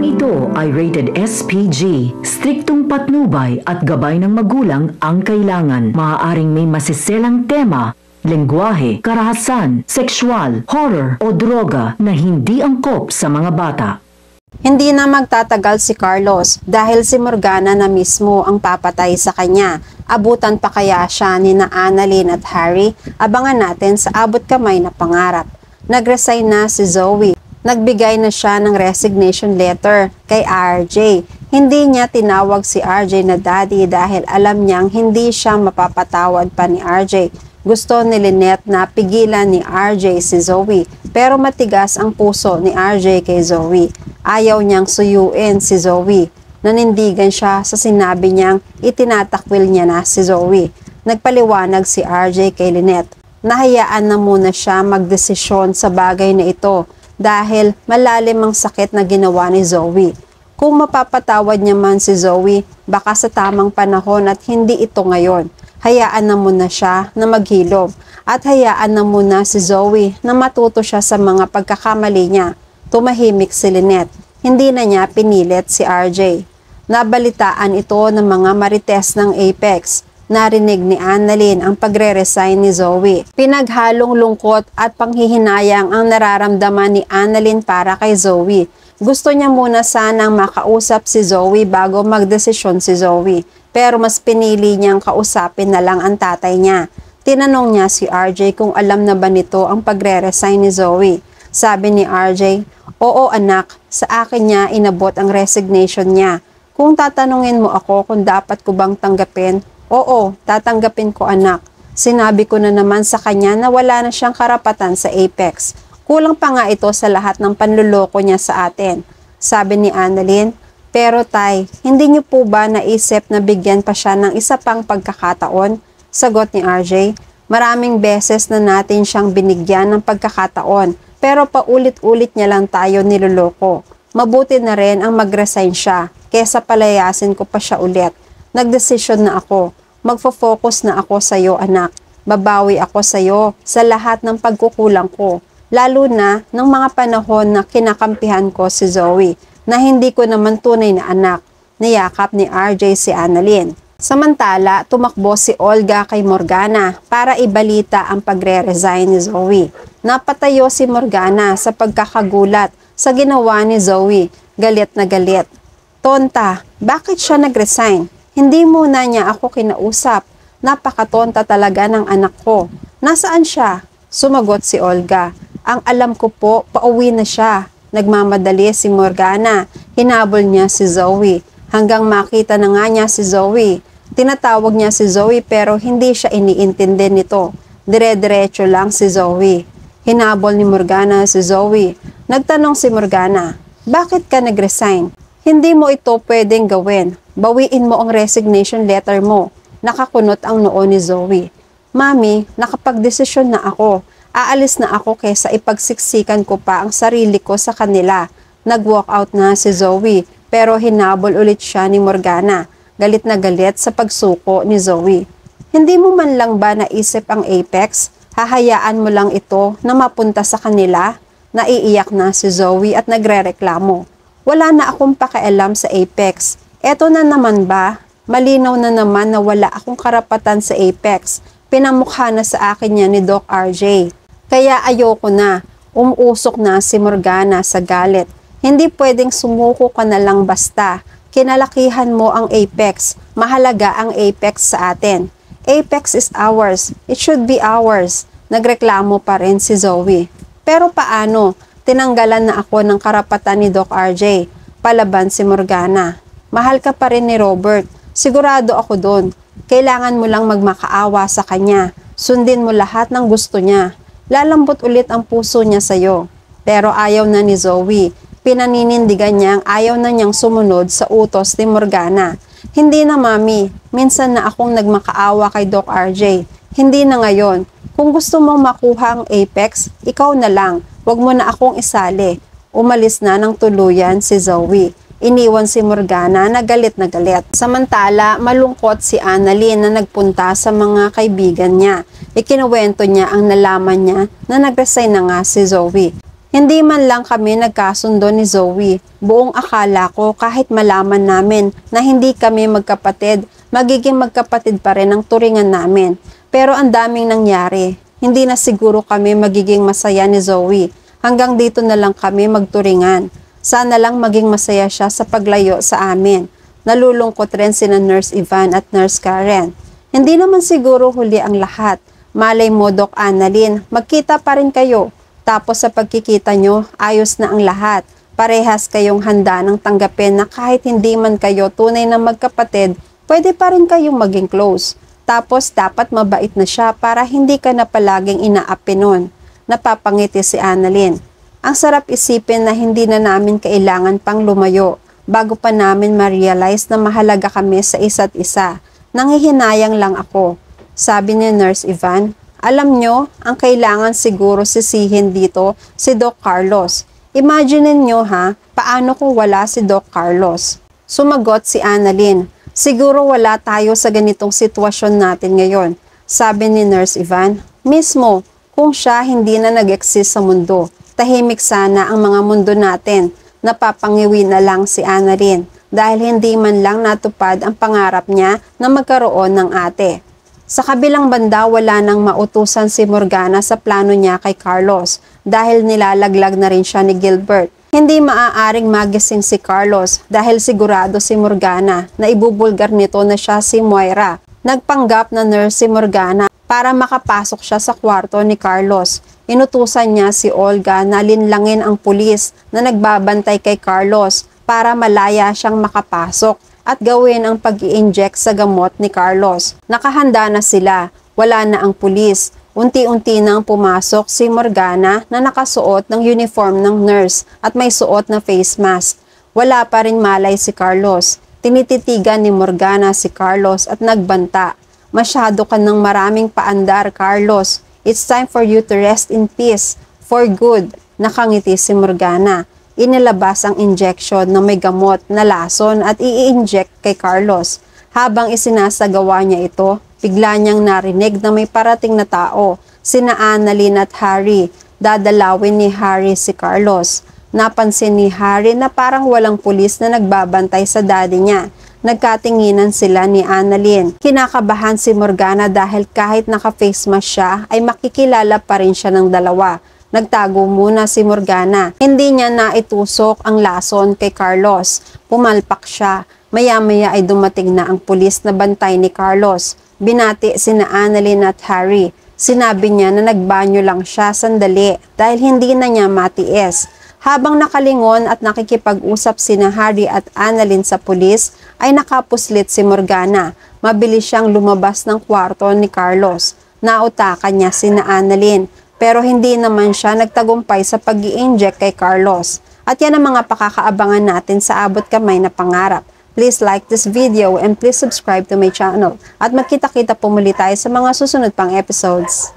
ito ay rated SPG. Striktong patnubay at gabay ng magulang ang kailangan. Maaaring may masiselang tema, lengguwahe, karahasan, sexual, horror o droga na hindi angkop sa mga bata. Hindi na magtatagal si Carlos dahil si Morgana na mismo ang papatay sa kanya. Abutan pa kaya siya ni na Annalyn at Harry? Abangan natin sa abot kamay na pangarap. Nag-resign na si Zoe. Nagbigay na siya ng resignation letter kay RJ. Hindi niya tinawag si RJ na daddy dahil alam niyang hindi siya mapapatawad pa ni RJ. Gusto ni Lynette na pigilan ni RJ si Zoe, pero matigas ang puso ni RJ kay Zoe. Ayaw niyang suyuin si Zoe. Nanindigan siya sa sinabi niyang itinatakwil niya na si Zoe. Nagpaliwanag si RJ kay Lynette. Nahayaan na muna siya magdesisyon sa bagay na ito dahil malalim ang sakit na ginawa ni Zoe. Kung mapapatawad niya man si Zoe, baka sa tamang panahon at hindi ito ngayon. Hayaan na muna siya na maghilom at hayaan na muna si Zoe na matuto siya sa mga pagkakamali niya. Tumahimik si Lynette. Hindi na niya pinilit si RJ. Nabalitaan ito ng mga marites ng Apex. Narinig ni Annalyn ang pagre-resign ni Zoe. Pinaghalong lungkot at panghihinayang ang nararamdaman ni Annalyn para kay Zoe. Gusto niya muna sanang makausap si Zoe bago magdesisyon si Zoe. Pero mas pinili niyang kausapin na lang ang tatay niya. Tinanong niya si RJ kung alam na ba nito ang pagre-resign ni Zoe. Sabi ni RJ, "Oo anak, sa akin niya inabot ang resignation niya. Kung tatanungin mo ako kung dapat ko bang tanggapin, oo, tatanggapin ko anak. Sinabi ko na naman sa kanya na wala na siyang karapatan sa Apex. Kulang pa nga ito sa lahat ng panluloko niya sa atin." Sabi ni Annalyn, "Pero tay, hindi niyo po ba naisip na bigyan pa siya ng isa pang pagkakataon?" Sagot ni RJ, "Maraming beses na natin siyang binigyan ng pagkakataon, pero paulit-ulit niya lang tayo niloloko. Mabuti na rin ang mag-resign siya, kesa palayasin ko pa siya ulit. Nagdesisyon na ako. Magfo-focus na ako sa iyo anak. Babawi ako sa iyo sa lahat ng pagkukulang ko. Lalo na ng mga panahon na kinakampihan ko si Zoe, na hindi ko naman tunay na anak." Niyakap ni RJ si Annalyn. Samantala, tumakbo si Olga kay Morgana para ibalita ang pagre-resign ni Zoe. Napatayo si Morgana sa pagkakagulat sa ginawa ni Zoe. Galit na galit. "Tonta, bakit siya nag-resign? Hindi muna niya ako kinausap. Napakatonta talaga ng anak ko. Nasaan siya?" Sumagot si Olga. "Ang alam ko po, pauwi na siya." Nagmamadali si Morgana. Hinabol niya si Zoe. Hanggang makita na nga niya si Zoe. Tinatawag niya si Zoe pero hindi siya iniintindi nito. Dire-diretso lang si Zoe. Hinabol ni Morgana si Zoe. Nagtanong si Morgana, "Bakit ka nag-resign? Hindi mo ito pwedeng gawin. Bawiin mo ang resignation letter mo." Nakakunot ang noo ni Zoe. "Mami, nakapagdesisyon na ako. Aalis na ako kaysa ipagsiksikan ko pa ang sarili ko sa kanila." Nag-walk out na si Zoe pero hinabol ulit siya ni Morgana. Galit na galit sa pagsuko ni Zoe. "Hindi mo man lang ba naisip ang Apex? Hahayaan mo lang ito na mapunta sa kanila?" Naiiyak na si Zoe at nagrereklamo. "Wala na akong pakialam sa Apex. Eto na naman ba? Malinaw na naman na wala akong karapatan sa Apex. Pinamukha na sa akin yan ni Doc RJ. Kaya ayoko na." Umuusok na si Morgana sa galit. "Hindi pwedeng sumuko ka na lang basta. Kinalakihan mo ang Apex. Mahalaga ang Apex sa atin. Apex is ours. It should be ours." Nagreklamo pa rin si Zoe. "Pero paano? Tinanggalan na ako ng karapatan ni Doc RJ." Palaban si Morgana. "Mahal ka pa rin ni Robert. Sigurado ako doon. Kailangan mo lang magmakaawa sa kanya. Sundin mo lahat ng gusto niya. Lalambot ulit ang puso niya sa'yo." Pero ayaw na ni Zoe. Pinaninindigan niyang ayaw na niyang sumunod sa utos ni Morgana. "Hindi na mami, minsan na akong nagmakaawa kay Doc RJ. Hindi na ngayon. Kung gusto mong makuha ang Apex, ikaw na lang. Huwag mo na akong isali." Umalis na ng tuluyan si Zoe. Iniwan si Morgana na galit na galit. Samantala, malungkot si Annalyn na nagpunta sa mga kaibigan niya. Ikinuwento niya ang nalaman niya na nag-resign na nga si Zoe. Hindi man lang kami nagkasundo ni Zoe. Buong akala ko kahit malaman namin na hindi kami magkapatid, magiging magkapatid pa rin ang turingan namin. Pero ang daming nangyari. Hindi na siguro kami magiging masaya ni Zoe. Hanggang dito na lang kami magturingan. Sana lang maging masaya siya sa paglayo sa amin. Nalulungkot rin sina Nurse Ivan at Nurse Karen. Hindi naman siguro huli ang lahat. Malay mo, Doc Annalyn, magkita pa rin kayo. Tapos sa pagkikita nyo, ayos na ang lahat. Parehas kayong handa ng tanggapin na kahit hindi man kayo tunay na magkapatid, pwede pa rin kayong maging close. Tapos dapat mabait na siya para hindi ka na palaging inaapi nun. Napapangiti si Annalyn. Ang sarap isipin na hindi na namin kailangan pang lumayo bago pa namin ma-realize na mahalaga kami sa isa't isa. Nanghihinayang lang ako. Sabi ni Nurse Ivan, alam nyo, ang kailangan siguro sisihin dito si Doc Carlos. Imagine nyo ha, paano kung wala si Doc Carlos? Sumagot si Annalyn, siguro wala tayo sa ganitong sitwasyon natin ngayon. Sabi ni Nurse Ivan, mismo, kung siya hindi na nag-exist sa mundo, tahimik sana ang mga mundo natin. Napapangiwi na lang si Annalyn dahil hindi man lang natupad ang pangarap niya na magkaroon ng ate. Sa kabilang banda, wala nang mautusan si Morgana sa plano niya kay Carlos dahil nilalaglag na rin siya ni Gilbert. Hindi maaaring magising si Carlos dahil sigurado si Morgana na ibubulgar nito na siya si Moira. Nagpanggap na nurse si Morgana para makapasok siya sa kwarto ni Carlos. Inutusan niya si Olga na linlangin ang pulis na nagbabantay kay Carlos para malaya siyang makapasok at gawin ang pag-i-inject sa gamot ni Carlos. Nakahanda na sila, wala na ang pulis. Unti-unti nang pumasok si Morgana na nakasuot ng uniform ng nurse at may suot na face mask. Wala pa rin malay si Carlos. Tinititigan ni Morgana si Carlos at nagbanta. Masyado ka ng maraming paandar, Carlos. It's time for you to rest in peace. For good. Nakangiti si Morgana. Inilabas ang injection na may gamot na lason at i-inject kay Carlos. Habang isinasagawa niya ito, bigla niyang narinig na may parating na tao, sina Annalyn at Harry. Dadalawin ni Harry si Carlos. Napansin ni Harry na parang walang pulis na nagbabantay sa daddy niya. Nagkatinginan sila ni Annalyn. Kinakabahan si Morgana dahil kahit naka-face mask siya ay makikilala pa rin siya ng dalawa. Nagtago muna si Morgana. Hindi niya naitusok ang lason kay Carlos. Pumalpak siya. Maya-maya ay dumating na ang pulis na bantay ni Carlos. Binati sina Annalyn at Harry. Sinabi niya na nagbanyo lang siya sandali dahil hindi na niya matiis. Habang nakalingon at nakikipag-usap sina Harry at Annalyn sa pulis, ay nakapuslit si Morgana. Mabilis siyang lumabas ng kwarto ni Carlos. Nautakan niya sina Annalyn, pero hindi naman siya nagtagumpay sa pag-i-inject kay Carlos. At yan ang mga pakakaabangan natin sa Abot Kamay na Pangarap. Please like this video and please subscribe to my channel. At magkita-kita po muli tayo sa mga susunod pang episodes.